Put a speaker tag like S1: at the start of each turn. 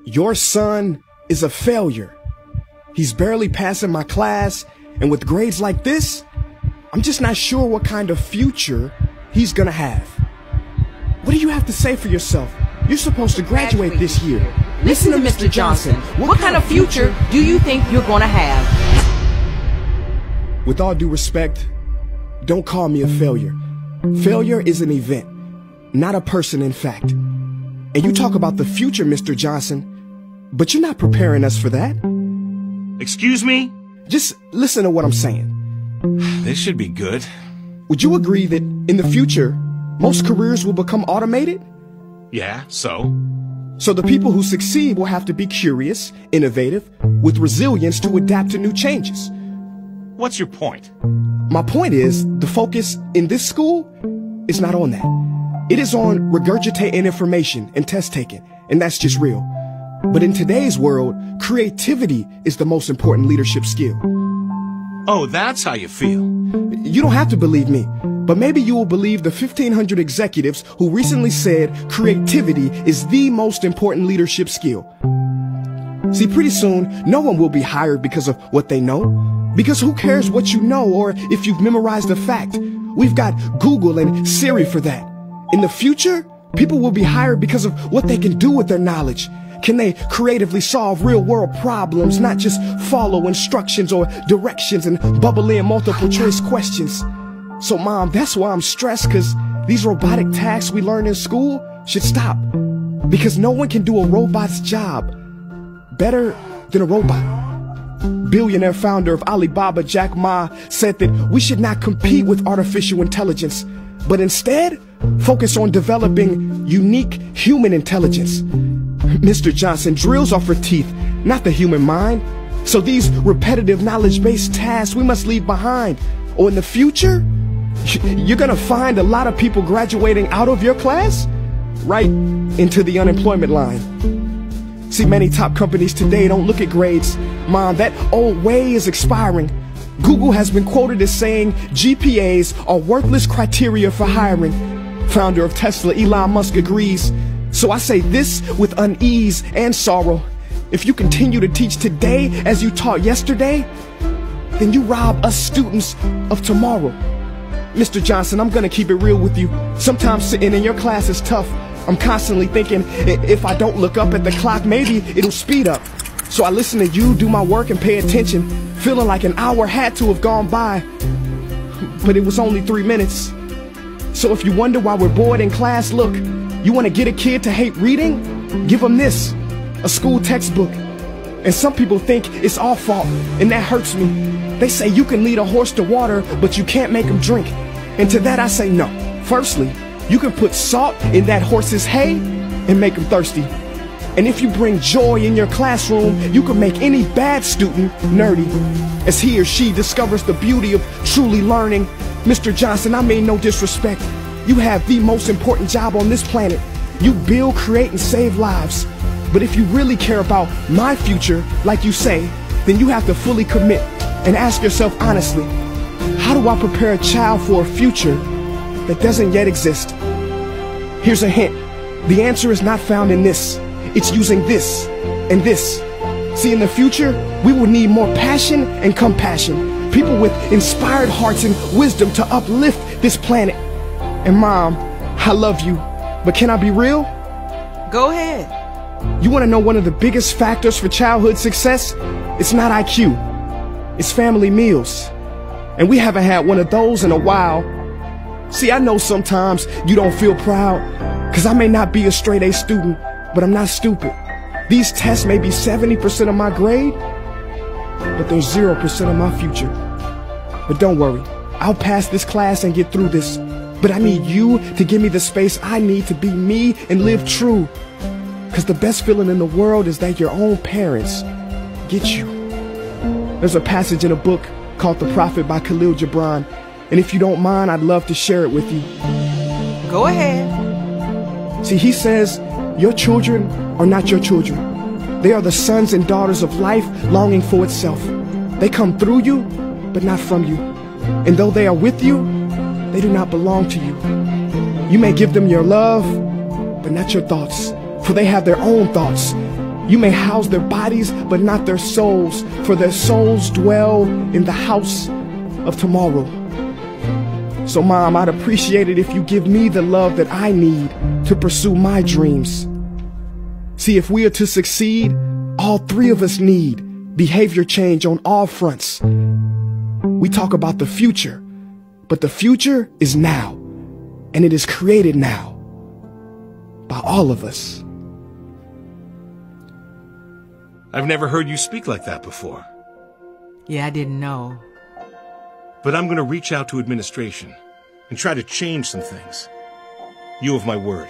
S1: Your son is a failure. He's barely passing my class, and with grades like this, I'm just not sure what kind of future he's gonna have. What do you have to say for yourself? You're supposed to graduate this year.
S2: Listen to Mr. Johnson. What kind of future do you think you're gonna have?
S1: With all due respect, don't call me a failure. Failure is an event, not a person, in fact. And you talk about the future, Mr. Johnson, but you're not preparing us for that.
S3: Excuse me?
S1: Just listen to what I'm saying.
S3: This should be good.
S1: Would you agree that in the future, most careers will become automated?
S3: Yeah, so?
S1: So the people who succeed will have to be curious, innovative, with resilience to adapt to new changes.
S3: What's your point?
S1: My point is, the focus in this school is not on that. It is on regurgitating information and test taking, and that's just real. But in today's world, creativity is the most important leadership skill.
S3: Oh, that's how you feel.
S1: You don't have to believe me, but maybe you will believe the 1,500 executives who recently said creativity is the most important leadership skill. See, pretty soon, no one will be hired because of what they know. Because who cares what you know or if you've memorized a fact? We've got Google and Siri for that. In the future, people will be hired because of what they can do with their knowledge. Can they creatively solve real-world problems, not just follow instructions or directions and bubble in multiple-choice questions? So, Mom, that's why I'm stressed, because these robotic tasks we learn in school should stop. Because no one can do a robot's job better than a robot. Billionaire founder of Alibaba, Jack Ma, said that we should not compete with artificial intelligence, but instead focus on developing unique human intelligence. Mr. Johnson, drills are for teeth, not the human mind. So these repetitive knowledge-based tasks we must leave behind. Or in the future, you're gonna find a lot of people graduating out of your class right into the unemployment line. See, many top companies today don't look at grades. Mom, that old way is expiring. Google has been quoted as saying GPAs are worthless criteria for hiring. Founder of Tesla, Elon Musk, agrees. So I say this with unease and sorrow. If you continue to teach today as you taught yesterday, then you rob us students of tomorrow. Mr. Johnson, I'm gonna keep it real with you. Sometimes sitting in your class is tough. I'm constantly thinking, if I don't look up at the clock, maybe it'll speed up. So I listen to you do my work and pay attention, feeling like an hour had to have gone by. But it was only 3 minutes. So if you wonder why we're bored in class, look, you want to get a kid to hate reading? Give them this, a school textbook. And some people think it's our fault, and that hurts me. They say you can lead a horse to water, but you can't make him drink. And to that I say no. Firstly, you can put salt in that horse's hay and make him thirsty. And if you bring joy in your classroom, you can make any bad student nerdy, as he or she discovers the beauty of truly learning. Mr. Johnson, I mean no disrespect. You have the most important job on this planet. You build, create, and save lives. But if you really care about my future, like you say, then you have to fully commit and ask yourself honestly, how do I prepare a child for a future that doesn't yet exist? Here's a hint. The answer is not found in this. It's using this and this. See, in the future, we will need more passion and compassion. People with inspired hearts and wisdom to uplift this planet. And Mom, I love you, but can I be real?
S2: Go ahead.
S1: You want to know one of the biggest factors for childhood success? It's not IQ. It's family meals. And we haven't had one of those in a while. See, I know sometimes you don't feel proud, because I may not be a straight A student, but I'm not stupid. These tests may be 70% of my grade, but they're 0% of my future. But don't worry, I'll pass this class and get through this. But I need you to give me the space I need to be me and live true. Because the best feeling in the world is that your own parents get you. There's a passage in a book called The Prophet by Khalil Gibran. And if you don't mind, I'd love to share it with you.
S2: Go ahead.
S1: See, he says, your children are not your children. They are the sons and daughters of life longing for itself. They come through you, but not from you. And though they are with you, they do not belong to you. You may give them your love, but not your thoughts, for they have their own thoughts. You may house their bodies, but not their souls, for their souls dwell in the house of tomorrow. So, Mom, I'd appreciate it if you give me the love that I need to pursue my dreams. See, if we are to succeed, all three of us need behavior change on all fronts. We talk about the future, but the future is now, and it is created now by all of us.
S3: I've never heard you speak like that before.
S2: Yeah, I didn't know.
S3: But I'm going to reach out to administration and try to change some things. You have my word.